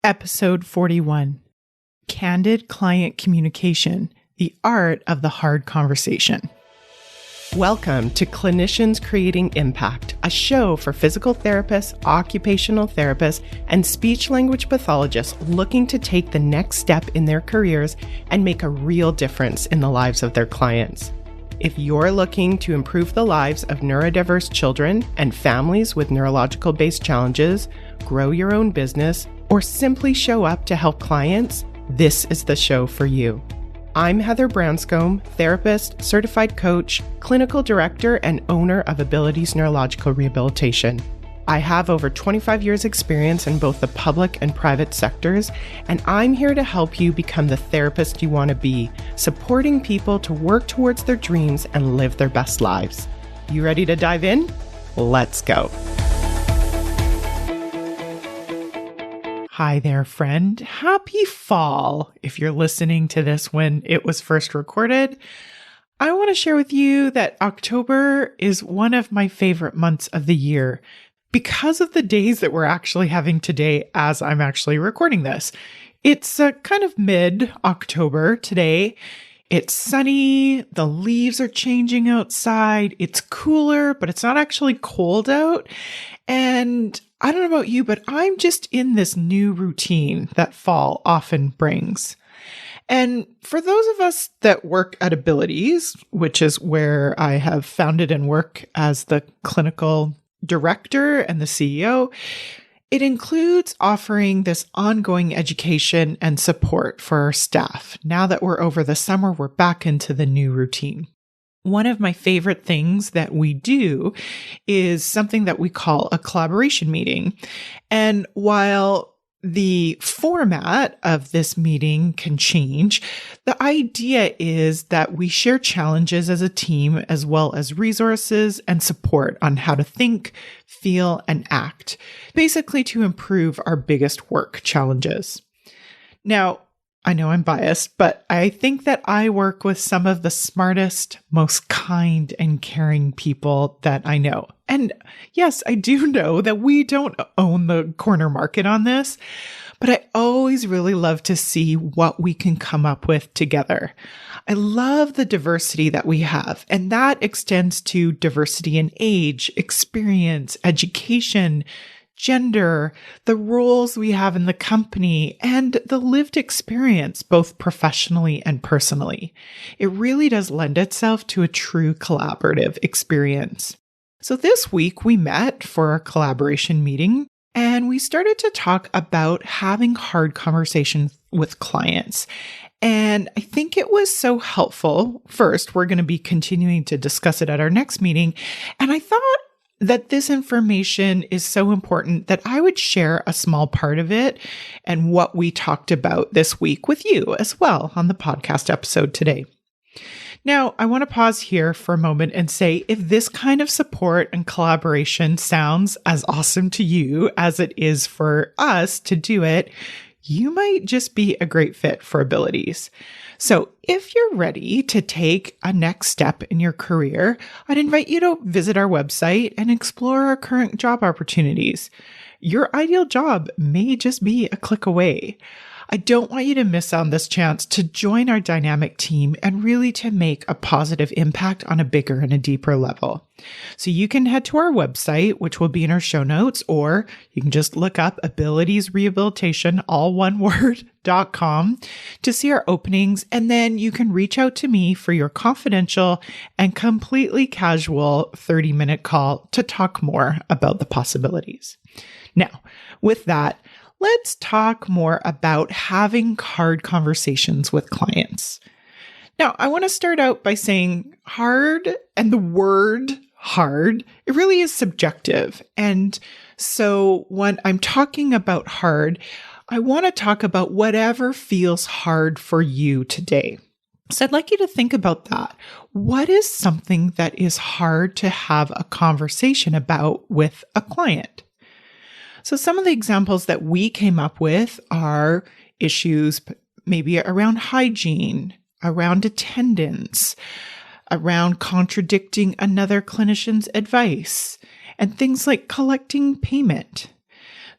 Episode 41, Candid Client Communication, the Art of the Hard Conversation. Welcome to Clinicians Creating Impact, a show for physical therapists, occupational therapists, and speech-language pathologists looking to take the next step in their careers and make a real difference in the lives of their clients. If you're looking to improve the lives of neurodiverse children and families with neurological-based challenges, grow your own business, or simply show up to help clients, this is the show for you. I'm Heather Branscombe, therapist, certified coach, clinical director, and owner of Abilities Neurological Rehabilitation. I have over 25 years experience in both the public and private sectors, and I'm here to help you become the therapist you want to be, supporting people to work towards their dreams and live their best lives. You ready to dive in? Let's go. Hi there, friend. Happy fall. If you're listening to this when it was first recorded, I want to share with you that October is one of my favorite months of the year because of the days that we're actually having today as I'm actually recording this. It's kind of mid-October today. It's sunny, the leaves are changing outside, it's cooler, but it's not actually cold out. And I don't know about you, but I'm just in this new routine that fall often brings. And for those of us that work at Abilities, which is where I have founded and work as the clinical director and the CEO, it includes offering this ongoing education and support for our staff. Now that we're over the summer, we're back into the new routine. One of my favorite things that we do is something that we call a collaboration meeting. And while the format of this meeting can change, the idea is that we share challenges as a team as well as resources and support on how to think, feel, and act, basically to improve our biggest work challenges. Now, I know I'm biased, but I think that I work with some of the smartest, most kind and caring people that I know. And yes, I do know that we don't own the corner market on this, but I always really love to see what we can come up with together. I love the diversity that we have, and that extends to diversity in age, experience, education, gender, the roles we have in the company, and the lived experience, both professionally and personally. It really does lend itself to a true collaborative experience. So this week we met for our collaboration meeting, and we started to talk about having hard conversations with clients. And I think it was so helpful. First, we're going to be continuing to discuss it at our next meeting. And I thought that this information is so important that I would share a small part of it and what we talked about this week with you as well on the podcast episode today. Now, I want to pause here for a moment and say, if this kind of support and collaboration sounds as awesome to you as it is for us to do it, you might just be a great fit for Abilities. So if you're ready to take a next step in your career, I'd invite you to visit our website and explore our current job opportunities. Your ideal job may just be a click away. I don't want you to miss on this chance to join our dynamic team and really to make a positive impact on a bigger and a deeper level. So you can head to our website, which will be in our show notes, or you can just look up Abilities Rehabilitation, all one word, .com to see our openings. And then you can reach out to me for your confidential and completely casual 30-minute call to talk more about the possibilities. Now, with that, let's talk more about having hard conversations with clients. Now, I want to start out by saying hard, and the word hard, it really is subjective. And so when I'm talking about hard, I want to talk about whatever feels hard for you today. So I'd like you to think about that. What is something that is hard to have a conversation about with a client? So some of the examples that we came up with are issues maybe around hygiene, around attendance, around contradicting another clinician's advice, and things like collecting payment.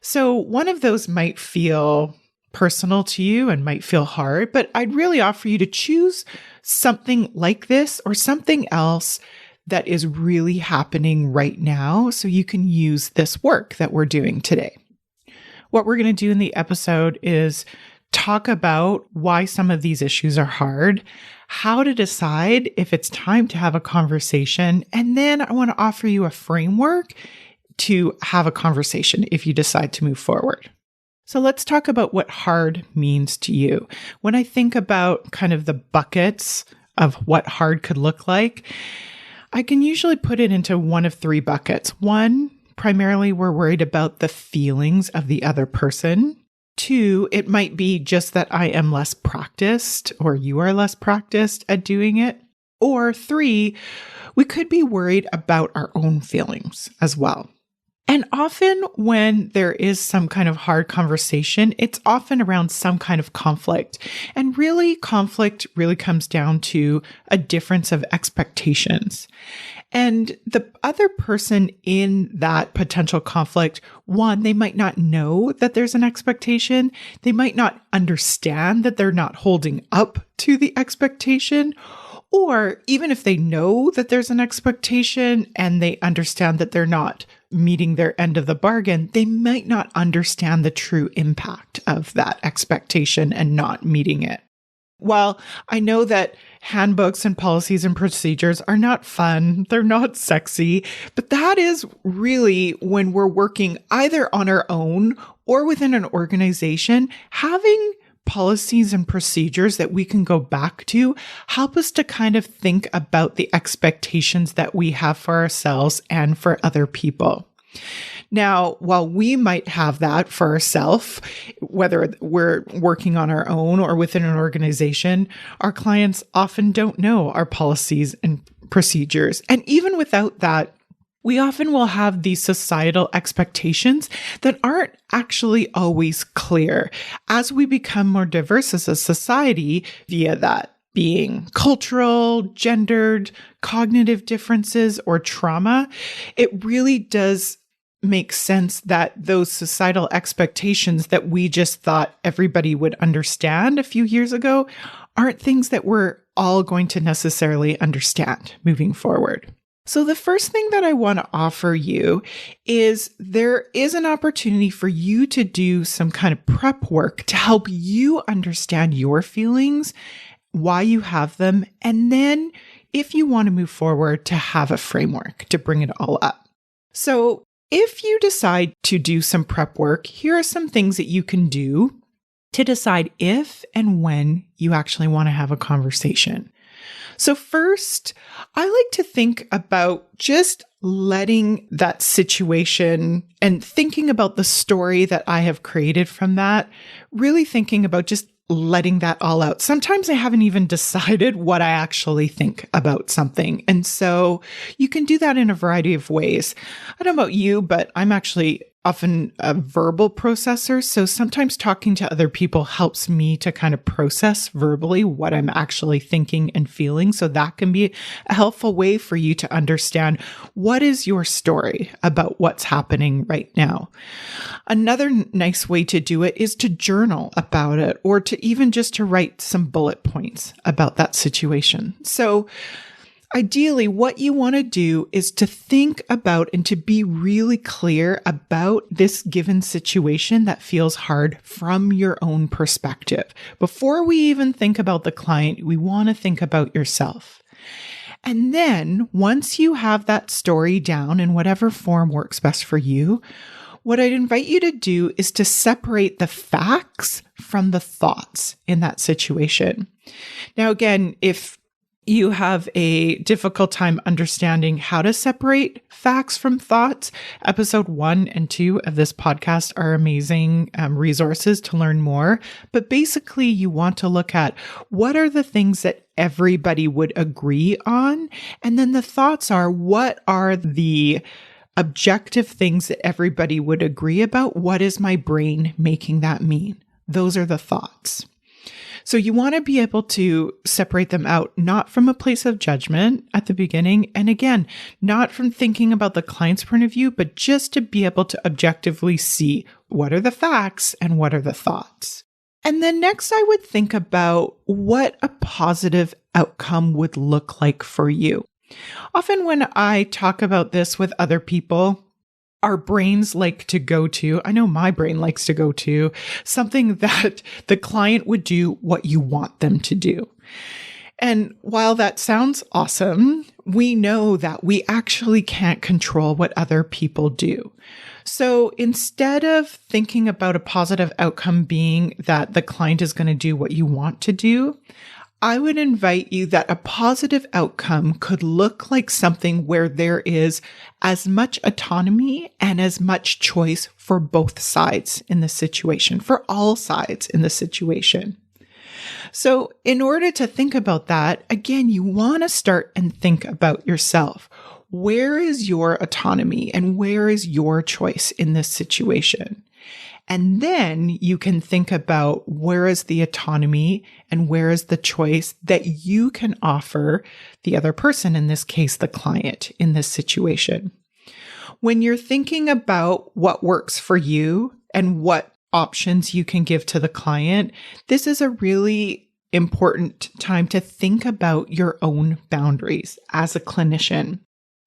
So one of those might feel personal to you and might feel hard, but I'd really offer you to choose something like this or something else that is really happening right now so you can use this work that we're doing today. What we're going to do in the episode is talk about why some of these issues are hard, how to decide if it's time to have a conversation, and then I want to offer you a framework to have a conversation if you decide to move forward. So let's talk about what hard means to you. When I think about kind of the buckets of what hard could look like, I can usually put it into one of three buckets. One, primarily we're worried about the feelings of the other person. Two, it might be just that I am less practiced or you are less practiced at doing it. Or three, we could be worried about our own feelings as well. And often when there is some kind of hard conversation, it's often around some kind of conflict. And really, conflict really comes down to a difference of expectations. And the other person in that potential conflict, one, they might not know that there's an expectation. They might not understand that they're not holding up to the expectation. Or even if they know that there's an expectation and they understand that they're not meeting their end of the bargain, they might not understand the true impact of that expectation and not meeting it. While I know that handbooks and policies and procedures are not fun, they're not sexy, but that is really when we're working either on our own or within an organization, having policies and procedures that we can go back to help us to kind of think about the expectations that we have for ourselves and for other people. Now, while we might have that for ourselves, whether we're working on our own or within an organization, our clients often don't know our policies and procedures. And even without that, we often will have these societal expectations that aren't actually always clear as we become more diverse as a society via that being cultural, gendered, cognitive differences, or trauma. It really does make sense that those societal expectations that we just thought everybody would understand a few years ago aren't things that we're all going to necessarily understand moving forward. So the first thing that I want to offer you is there is an opportunity for you to do some kind of prep work to help you understand your feelings, why you have them, and then if you want to move forward, to have a framework to bring it all up. So if you decide to do some prep work, here are some things that you can do to decide if and when you actually want to have a conversation. So first, I like to think about just letting that situation and thinking about the story that I have created from that, really thinking about just letting that all out. Sometimes I haven't even decided what I actually think about something. And so you can do that in a variety of ways. I don't know about you, but I'm actually often a verbal processor. So sometimes talking to other people helps me to kind of process verbally what I'm actually thinking and feeling. So that can be a helpful way for you to understand what is your story about what's happening right now. Another nice way to do it is to journal about it, or to even just to write some bullet points about that situation. So ideally, what you want to do is to think about and to be really clear about this given situation that feels hard from your own perspective. Before we even think about the client, we want to think about yourself. And then once you have that story down in whatever form works best for you, what I'd invite you to do is to separate the facts from the thoughts in that situation. Now, again, if you have a difficult time understanding how to separate facts from thoughts, episode 1 and 2 of this podcast are amazing resources to learn more. But basically, you want to look at what are the things that everybody would agree on? And then the thoughts are, what are the objective things that everybody would agree about? What is my brain making that mean? Those are the thoughts. So you want to be able to separate them out, not from a place of judgment at the beginning. And again, not from thinking about the client's point of view, but just to be able to objectively see what are the facts and what are the thoughts. And then next, I would think about what a positive outcome would look like for you. Often when I talk about this with other people, our brains like to go to, I know my brain likes to go to, something that the client would do what you want them to do. And while that sounds awesome, we know that we actually can't control what other people do. So instead of thinking about a positive outcome being that the client is going to do what you want to do, I would invite you that a positive outcome could look like something where there is as much autonomy and as much choice for both sides in the situation, for all sides in the situation. So in order to think about that, again, you want to start and think about yourself. Where is your autonomy and where is your choice in this situation? And then you can think about where is the autonomy and where is the choice that you can offer the other person, in this case, the client in this situation. When you're thinking about what works for you and what options you can give to the client, this is a really important time to think about your own boundaries as a clinician.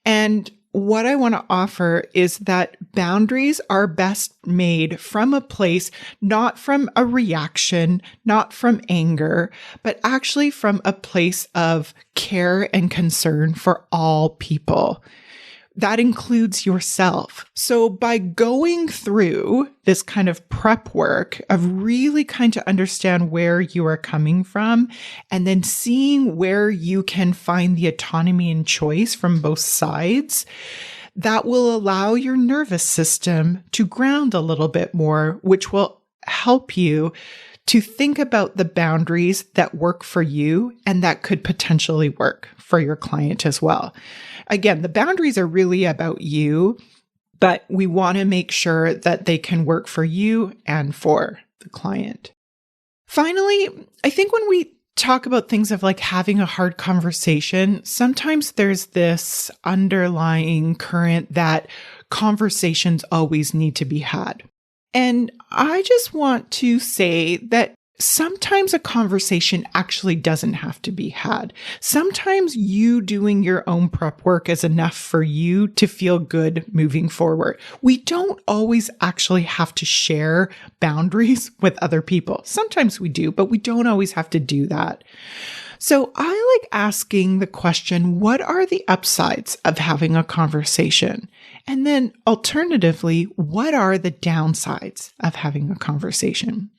And what I want to offer is that boundaries are best made from a place, not from a reaction, not from anger, but actually from a place of care and concern for all people. That includes yourself. So by going through this kind of prep work of really kind of understand where you are coming from and then seeing where you can find the autonomy and choice from both sides, that will allow your nervous system to ground a little bit more, which will help you to think about the boundaries that work for you and that could potentially work for your client as well. Again, the boundaries are really about you, but we want to make sure that they can work for you and for the client. Finally, I think when we talk about things of like having a hard conversation, sometimes there's this underlying current that conversations always need to be had. And I just want to say that sometimes a conversation actually doesn't have to be had. Sometimes you doing your own prep work is enough for you to feel good moving forward. We don't always actually have to share boundaries with other people. Sometimes we do, but we don't always have to do that. So I like asking the question, what are the upsides of having a conversation? And then alternatively, what are the downsides of having a conversation?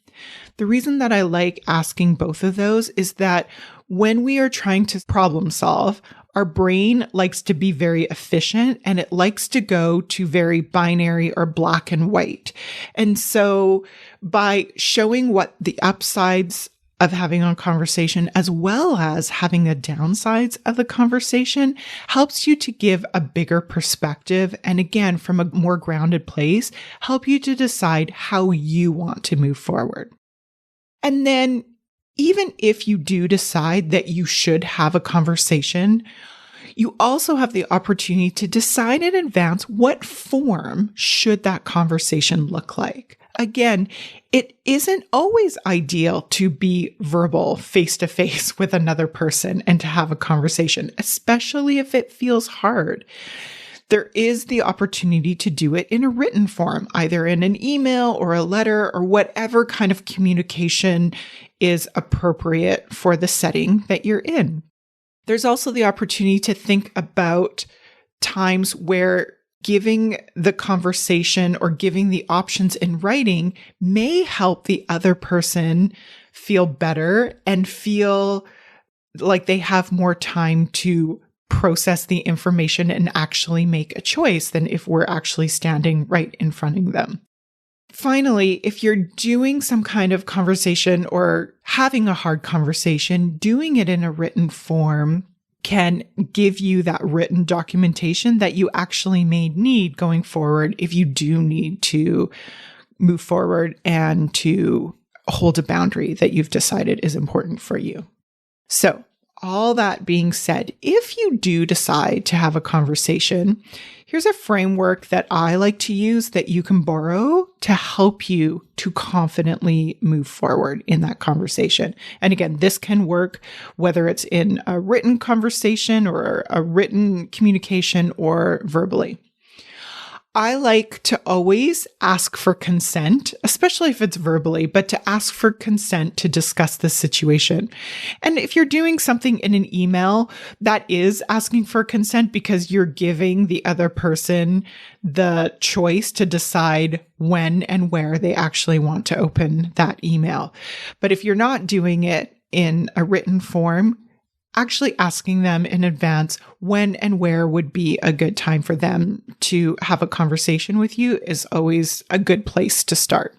The reason that I like asking both of those is that when we are trying to problem solve, our brain likes to be very efficient and it likes to go to very binary or black and white. And so by showing what the upsides of having a conversation as well as having the downsides of the conversation helps you to give a bigger perspective. And again, from a more grounded place, help you to decide how you want to move forward. And then even if you do decide that you should have a conversation, you also have the opportunity to decide in advance what form should that conversation look like. Again, it isn't always ideal to be verbal face-to-face with another person and to have a conversation, especially if it feels hard. There is the opportunity to do it in a written form, either in an email or a letter or whatever kind of communication is appropriate for the setting that you're in. There's also the opportunity to think about times where giving the conversation or giving the options in writing may help the other person feel better and feel like they have more time to process the information and actually make a choice than if we're actually standing right in front of them. Finally, if you're doing some kind of conversation or having a hard conversation, doing it in a written form can give you that written documentation that you actually may need going forward if you do need to move forward and to holds a boundary that you've decided is important for you. So, all that being said, if you do decide to have a conversation, here's a framework that I like to use that you can borrow to help you to confidently move forward in that conversation. And again, this can work whether it's in a written conversation or a written communication or verbally. I like to always ask for consent, especially if it's verbally, but to ask for consent to discuss the situation. And if you're doing something in an email, that is asking for consent because you're giving the other person the choice to decide when and where they actually want to open that email. But if you're not doing it in a written form, actually asking them in advance when and where would be a good time for them to have a conversation with you is always a good place to start.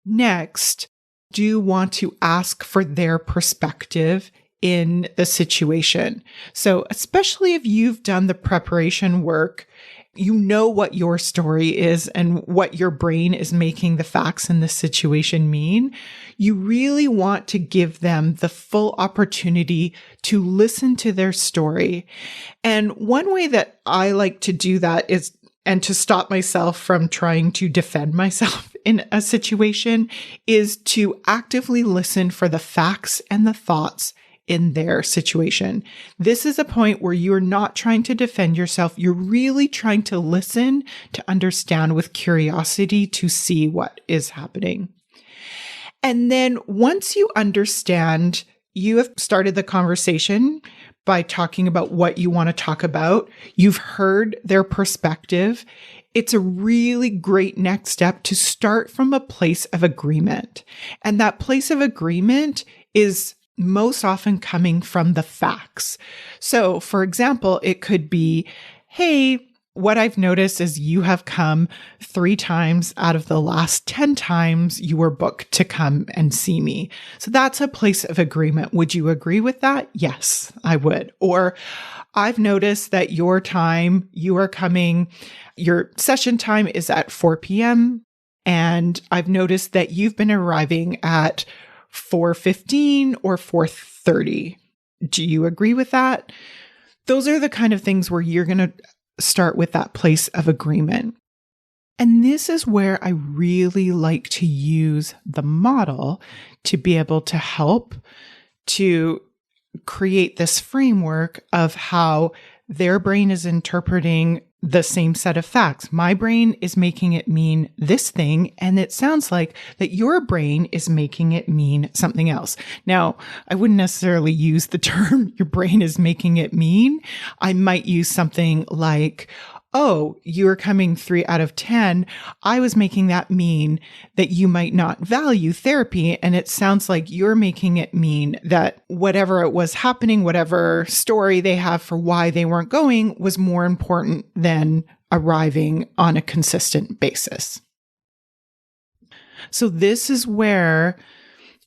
Next, do you want to ask for their perspective in the situation? So especially if you've done the preparation work, you know what your story is and what your brain is making the facts in this situation mean. You really want to give them the full opportunity to listen to their story. And one way that I like to do that is, and to stop myself from trying to defend myself in a situation, is to actively listen for the facts and the thoughts in their situation. This is a point where you're not trying to defend yourself. You're really trying to listen, to understand with curiosity, to see what is happening. And then once you understand, you have started the conversation by talking about what you want to talk about. You've heard their perspective. It's a really great next step to start from a place of agreement. And that place of agreement is most often coming from the facts. So, for example, it could be, hey, what I've noticed is you have come 3 times out of the last 10 times you were booked to come and see me. So that's a place of agreement. Would you agree with that? Yes, I would. Or I've noticed that your session time is at 4 p.m. And I've noticed that you've been arriving at 4:15 or 4:30. Do you agree with that? Those are the kind of things where you're going to start with that place of agreement. And this is where I really like to use the model to be able to help to create this framework of how their brain is interpreting the same set of facts. My brain is making it mean this thing, and it sounds like that your brain is making it mean something else. Now, I wouldn't necessarily use the term your brain is making it mean. I might use something like, oh, you're coming 3 out of 10. I was making that mean that you might not value therapy. And it sounds like you're making it mean that whatever it was happening, whatever story they have for why they weren't going, was more important than arriving on a consistent basis. So this is where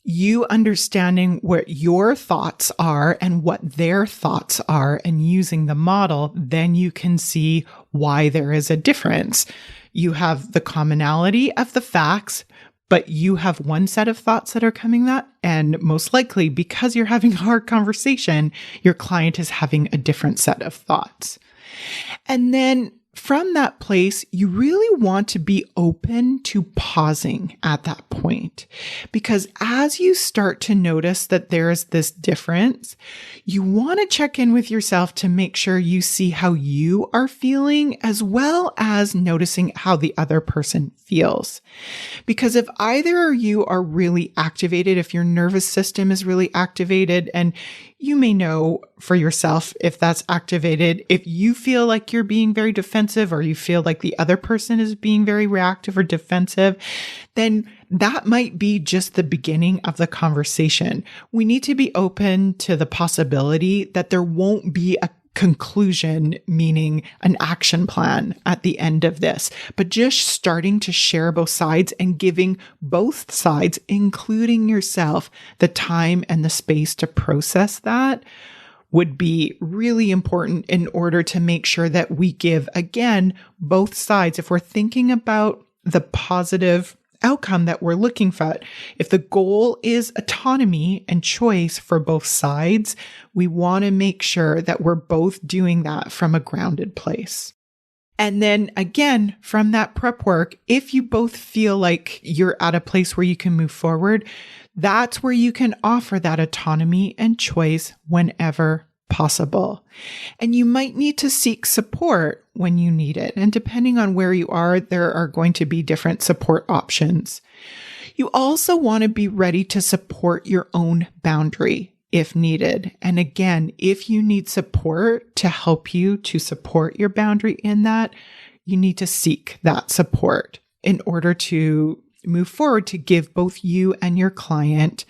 you understanding what your thoughts are and what their thoughts are and using the model, then you can see why there is a difference. You have the commonality of the facts, but you have one set of thoughts that are coming that, and most likely because you're having a hard conversation, your client is having a different set of thoughts. And then from that place, you really want to be open to pausing at that point, because as you start to notice that there is this difference, you want to check in with yourself to make sure you see how you are feeling, as well as noticing how the other person feels. Because if either of you are really activated, if your nervous system is really activated, and you may know for yourself if that's activated, if you feel like you're being very defensive or you feel like the other person is being very reactive or defensive, then that might be just the beginning of the conversation. We need to be open to the possibility that there won't be a conclusion, meaning an action plan at the end of this, but just starting to share both sides and giving both sides, including yourself, the time and the space to process that would be really important in order to make sure that we give, again, both sides. If we're thinking about the positive outcome that we're looking for. If the goal is autonomy and choice for both sides, we want to make sure that we're both doing that from a grounded place. And then again, from that prep work, if you both feel like you're at a place where you can move forward, that's where you can offer that autonomy and choice whenever possible. And you might need to seek support when you need it. And depending on where you are, there are going to be different support options. You also want to be ready to support your own boundary if needed. And again, if you need support to help you to support your boundary in that, you need to seek that support in order to move forward to give both you and your client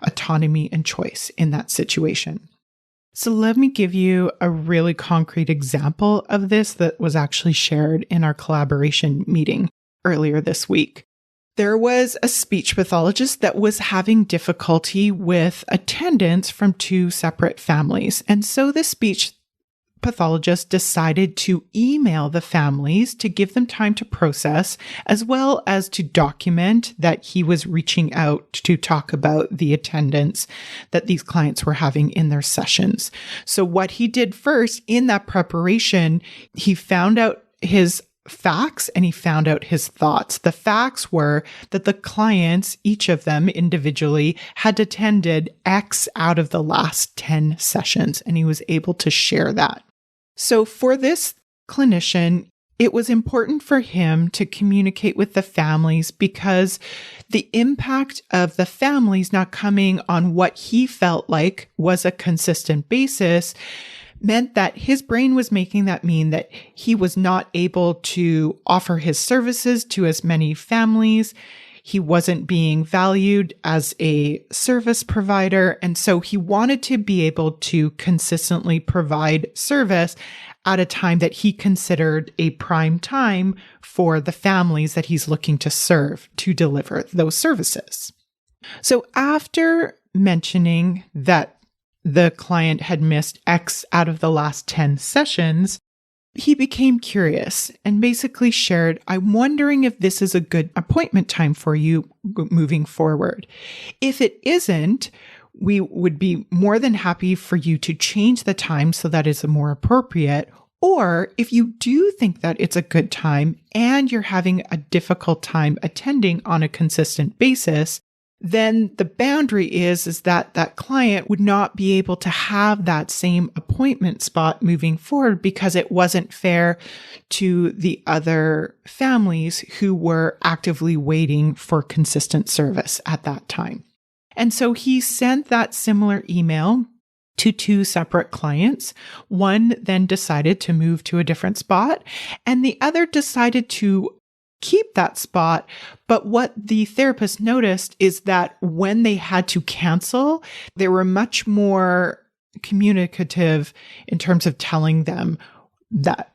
autonomy and choice in that situation. So let me give you a really concrete example of this that was actually shared in our collaboration meeting earlier this week. There was a speech pathologist that was having difficulty with attendance from two separate families. And so the speech pathologist decided to email the families to give them time to process, as well as to document that he was reaching out to talk about the attendance that these clients were having in their sessions. So what he did first in that preparation, he found out his facts and he found out his thoughts. The facts were that the clients, each of them individually, had attended X out of the last 10 sessions, and he was able to share that. So for this clinician, it was important for him to communicate with the families because the impact of the families not coming on what he felt like was a consistent basis meant that his brain was making that mean that he was not able to offer his services to as many families. He wasn't being valued as a service provider. And so he wanted to be able to consistently provide service at a time that he considered a prime time for the families that he's looking to serve to deliver those services. So after mentioning that the client had missed X out of the last 10 sessions, he became curious and basically shared, I'm wondering if this is a good appointment time for you moving forward. If it isn't, we would be more than happy for you to change the time so that it's more appropriate. Or if you do think that it's a good time and you're having a difficult time attending on a consistent basis, then the boundary is that that client would not be able to have that same appointment spot moving forward because it wasn't fair to the other families who were actively waiting for consistent service at that time. And so he sent that similar email to two separate clients. One then decided to move to a different spot, and the other decided to keep that spot. But what the therapist noticed is that when they had to cancel, they were much more communicative in terms of telling them that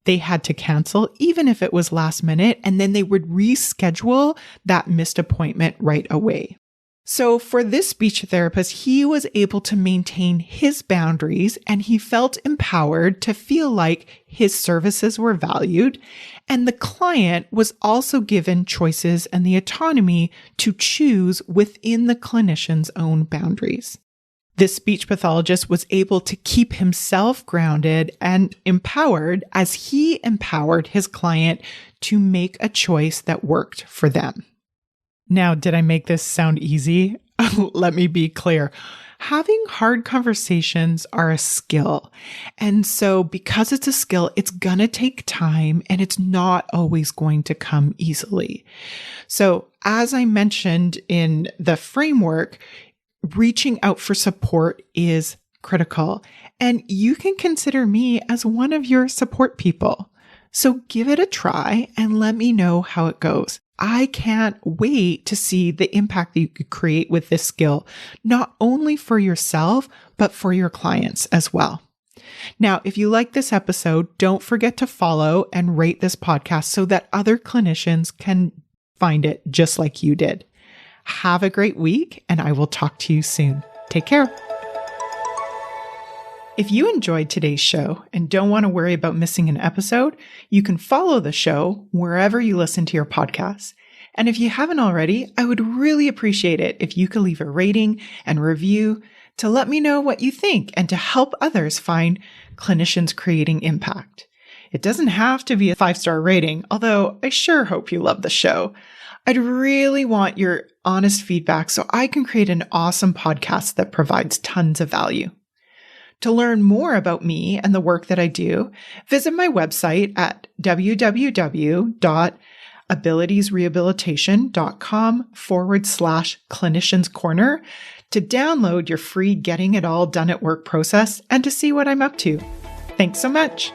they had to cancel, even if it was last minute, and then they would reschedule that missed appointment right away. So for this speech therapist, he was able to maintain his boundaries and he felt empowered to feel like his services were valued. And the client was also given choices and the autonomy to choose within the clinician's own boundaries. This speech pathologist was able to keep himself grounded and empowered as he empowered his client to make a choice that worked for them. Now, did I make this sound easy? Let me be clear. Having hard conversations are a skill. And so because it's a skill, it's going to take time and it's not always going to come easily. So as I mentioned in the framework, reaching out for support is critical. And you can consider me as one of your support people. So give it a try and let me know how it goes. I can't wait to see the impact that you could create with this skill, not only for yourself, but for your clients as well. Now, if you like this episode, don't forget to follow and rate this podcast so that other clinicians can find it just like you did. Have a great week, and I will talk to you soon. Take care. If you enjoyed today's show and don't want to worry about missing an episode, you can follow the show wherever you listen to your podcasts. And if you haven't already, I would really appreciate it if you could leave a rating and review to let me know what you think and to help others find clinicians creating impact. It doesn't have to be a 5-star rating, although I sure hope you love the show. I'd really want your honest feedback so I can create an awesome podcast that provides tons of value. To learn more about me and the work that I do, visit my website at www.abilitiesrehabilitation.com/clinicians corner to download your free Getting It All Done at Work process and to see what I'm up to. Thanks so much.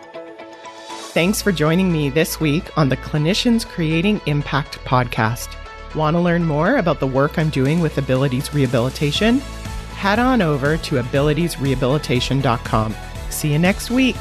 Thanks for joining me this week on the Clinicians Creating Impact podcast. Want to learn more about the work I'm doing with Abilities Rehabilitation? Head on over to abilitiesrehabilitation.com. See you next week.